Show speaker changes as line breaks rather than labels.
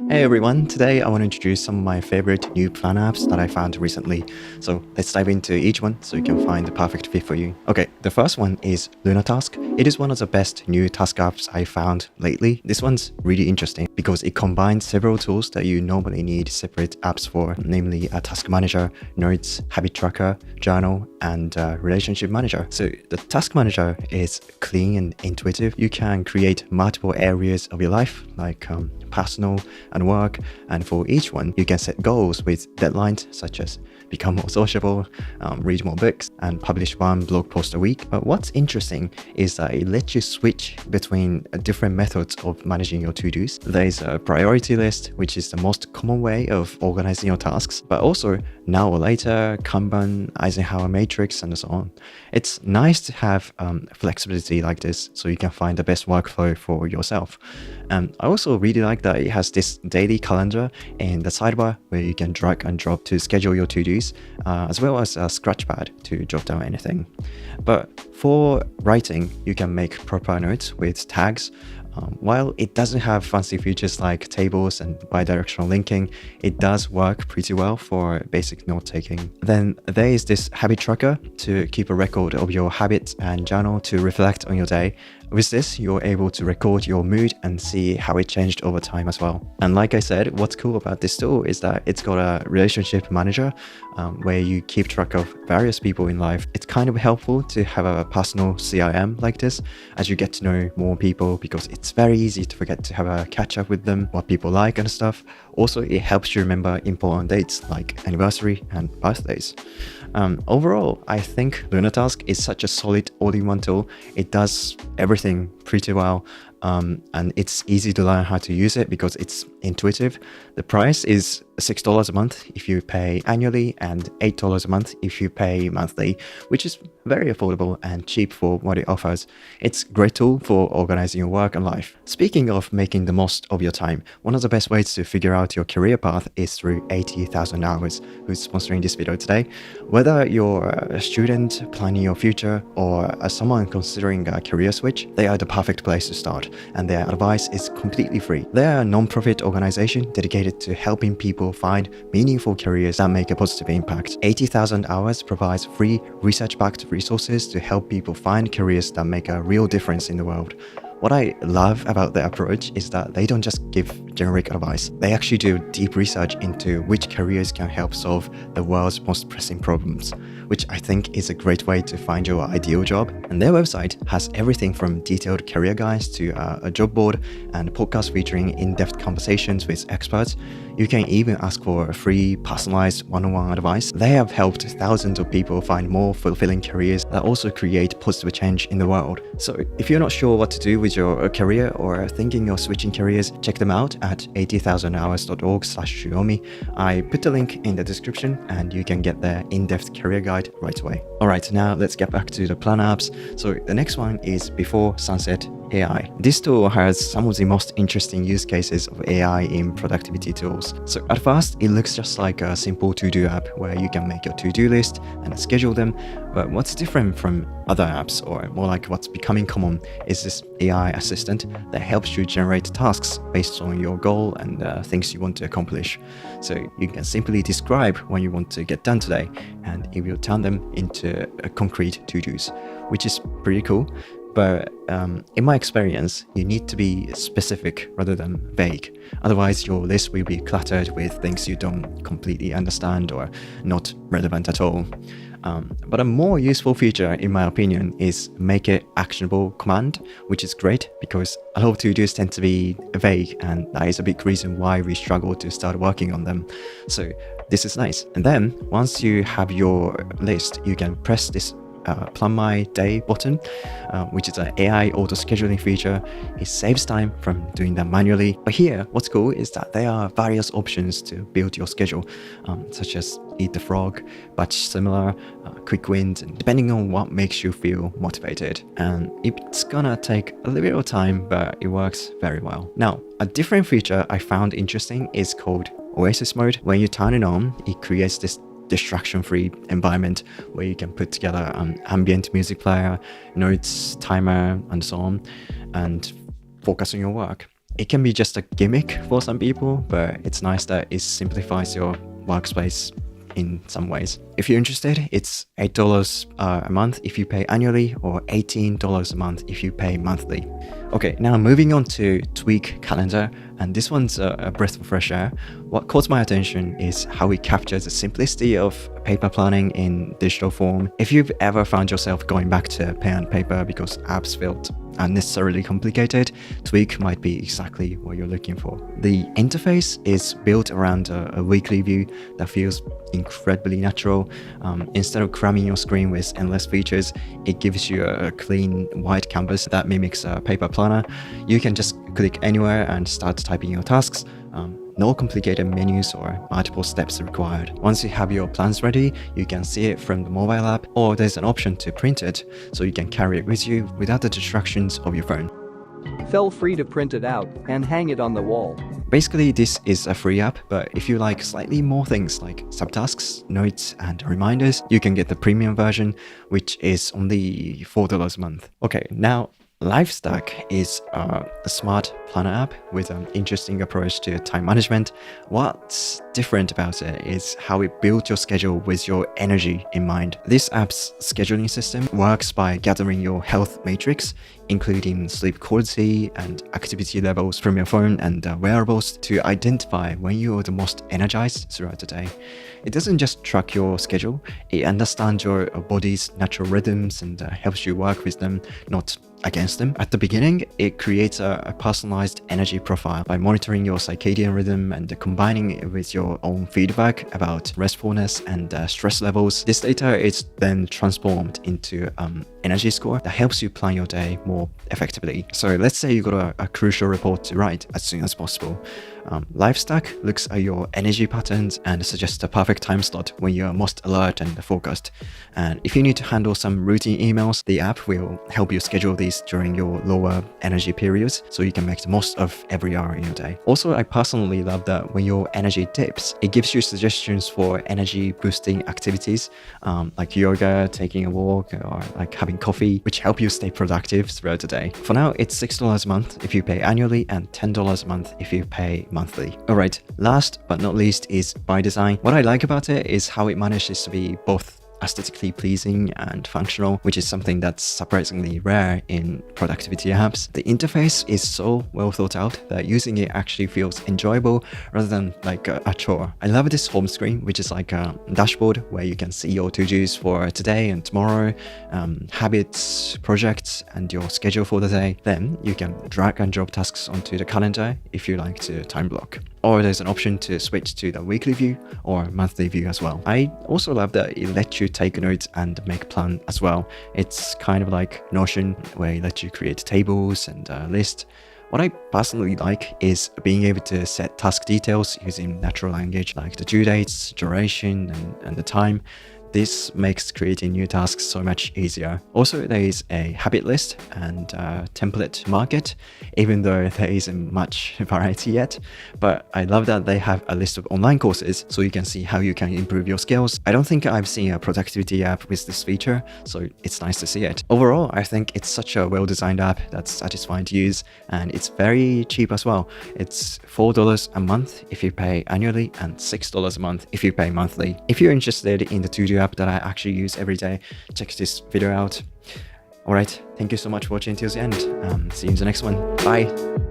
Hey everyone, today I want to introduce some of my favorite new plan apps that I found recently. So let's dive into each one so you can find the perfect fit for you. Okay, the first one is Task. It is one of the best new task apps I found lately. This one's really interesting because it combines several tools that you normally need separate apps for, namely a task manager, notes, habit tracker, journal, and relationship manager. So the task manager is clean and intuitive. You can create multiple areas of your life like personal and work, and for each one you can set goals with deadlines such as become more sociable, read more books, and publish one blog post a week. But what's interesting is that it lets you switch between different methods of managing your to-dos. There's a priority list, which is the most common way of organizing your tasks, but also now or later, Kanban, Eisenhower matrix, and so on. It's nice to have flexibility like this so you can find the best workflow for yourself. I also really like that it has this daily calendar in the sidebar where you can drag and drop to schedule your to-dos, as well as a scratch pad to jot down anything. But for writing, you can make proper notes with tags. While it doesn't have fancy features like tables and bidirectional linking, it does work pretty well for basic note-taking. Then there is this habit tracker to keep a record of your habits and journal to reflect on your day. With this, you're able to record your mood and see how it changed over time as well. And like I said, what's cool about this tool is that it's got a relationship manager where you keep track of various people in life. It's kind of helpful to have a personal CRM like this as you get to know more people, because it's very easy to forget to have a catch up with them, what people like and stuff. Also, it helps you remember important dates like anniversary and birthdays. Overall, I think Task is such a solid all-in-one tool. It does everything pretty well, and it's easy to learn how to use it because it's intuitive. The price is $6 a month if you pay annually and $8 a month if you pay monthly, which is very affordable and cheap for what it offers. It's a great tool for organizing your work and life. Speaking of making the most of your time, one of the best ways to figure out your career path is through 80,000 Hours, who's sponsoring this video today. Whether you're a student planning your future or someone considering a career switch, they are the perfect place to start, and their advice is completely free. They are a non-profit organization dedicated to helping people find meaningful careers that make a positive impact. 80,000 Hours provides free research-backed resources to help people find careers that make a real difference in the world. What I love about their approach is that they don't just give generic advice. They actually do deep research into which careers can help solve the world's most pressing problems, which I think is a great way to find your ideal job. And their website has everything from detailed career guides to a job board and podcasts featuring in-depth conversations with experts. You can even ask for a free, personalized one-on-one advice. They have helped thousands of people find more fulfilling careers that also create positive change in the world. So if you're not sure what to do with your career or thinking of switching careers, check them out at 80,000hours.org/Shiomi. I put the link in the description and you can get their in-depth career guide right away. Alright, now let's get back to the plan apps. So the next one is Before Sunset AI. This tool has some of the most interesting use cases of AI in productivity tools. So at first, it looks just like a simple to-do app where you can make your to-do list and schedule them. But what's different from other apps, or more like what's becoming common, is this AI assistant that helps you generate tasks based on your goal and things you want to accomplish. So you can simply describe what you want to get done today, and it will turn them into concrete to-dos, which is pretty cool. But in my experience, you need to be specific rather than vague. Otherwise, your list will be cluttered with things you don't completely understand or not relevant at all. But a more useful feature, in my opinion, is Make It Actionable command, which is great because a lot of to-dos tend to be vague, and that is a big reason why we struggle to start working on them. So this is nice. And then once you have your list, you can press this Plan My Day button, which is an AI auto-scheduling feature. It saves time from doing that manually. But here, what's cool is that there are various options to build your schedule, such as Eat the Frog, Batch Similar, Quick Wins, depending on what makes you feel motivated. And it's gonna take a little bit of time, but it works very well. Now, a different feature I found interesting is called Oasis Mode. When you turn it on, it creates this distraction-free environment where you can put together an ambient music player, notes, timer, and so on, and focus on your work. It can be just a gimmick for some people, but it's nice that it simplifies your workspace in some ways. If you're interested, it's $8 a month if you pay annually, or $18 a month if you pay monthly. Okay, now moving on to Tweak Calendar, and this one's a breath of fresh air. What caught my attention is how it captures the simplicity of paper planning in digital form. If you've ever found yourself going back to pen and paper because apps felt unnecessarily complicated, Tweak might be exactly what you're looking for. The interface is built around a weekly view that feels incredibly natural. Instead of cramming your screen with endless features, it gives you a clean white canvas that mimics a paper planner. You can just click anywhere and start typing your tasks. No complicated menus or multiple steps required. Once you have your plans ready, you can see it from the mobile app, or there's an option to print it so you can carry it with you without the distractions of your phone.
Feel free to print it out and hang it on the wall.
Basically, this is a free app, but if you like slightly more things like subtasks, notes, and reminders, you can get the premium version, which is only $4 a month. Okay, now Lifestack is a smart planner app with an interesting approach to time management. What's different about it is how it builds your schedule with your energy in mind. This app's scheduling system works by gathering your health matrix, including sleep quality and activity levels from your phone and wearables, to identify when you are the most energized throughout the day. It doesn't just track your schedule, it understands your body's natural rhythms and helps you work with them, not against them. At the beginning, it creates a personalized energy profile by monitoring your circadian rhythm and combining it with your own feedback about restfulness and stress levels. This data is then transformed into energy score that helps you plan your day more effectively. So let's say you got a crucial report to write as soon as possible. Lifestack looks at your energy patterns and suggests the perfect time slot when you're most alert and focused. And if you need to handle some routine emails, the app will help you schedule these during your lower energy periods so you can make the most of every hour in your day. Also, I personally love that when your energy dips, it gives you suggestions for energy boosting activities like yoga, taking a walk, or like having coffee, which help you stay productive throughout the day. For now, it's $6 a month if you pay annually and $10 a month if you pay monthly. Alright, last but not least is By Design. What I like about it is how it manages to be both aesthetically pleasing and functional, which is something that's surprisingly rare in productivity apps. The interface is so well thought out that using it actually feels enjoyable rather than like a chore. I love this home screen, which is like a dashboard where you can see your to-dos for today and tomorrow, habits, projects, and your schedule for the day. Then you can drag and drop tasks onto the calendar if you like to time block. Or there's an option to switch to the weekly view or monthly view as well. I also love that it lets you take notes and make a plan as well. It's kind of like Notion, where it lets you create tables and lists. What I personally like is being able to set task details using natural language, like the due dates, duration, and the time. This makes creating new tasks so much easier. Also, there is a habit list and template market, even though there isn't much variety yet. But I love that they have a list of online courses so you can see how you can improve your skills. I don't think I've seen a productivity app with this feature, so it's nice to see it. Overall, I think it's such a well-designed app that's satisfying to use, and it's very cheap as well. It's $4 a month if you pay annually and $6 a month if you pay monthly. If you're interested in the ToDo app that I actually use every day, check this video out. Alright, thank you so much for watching till the end. See you in the next one. Bye!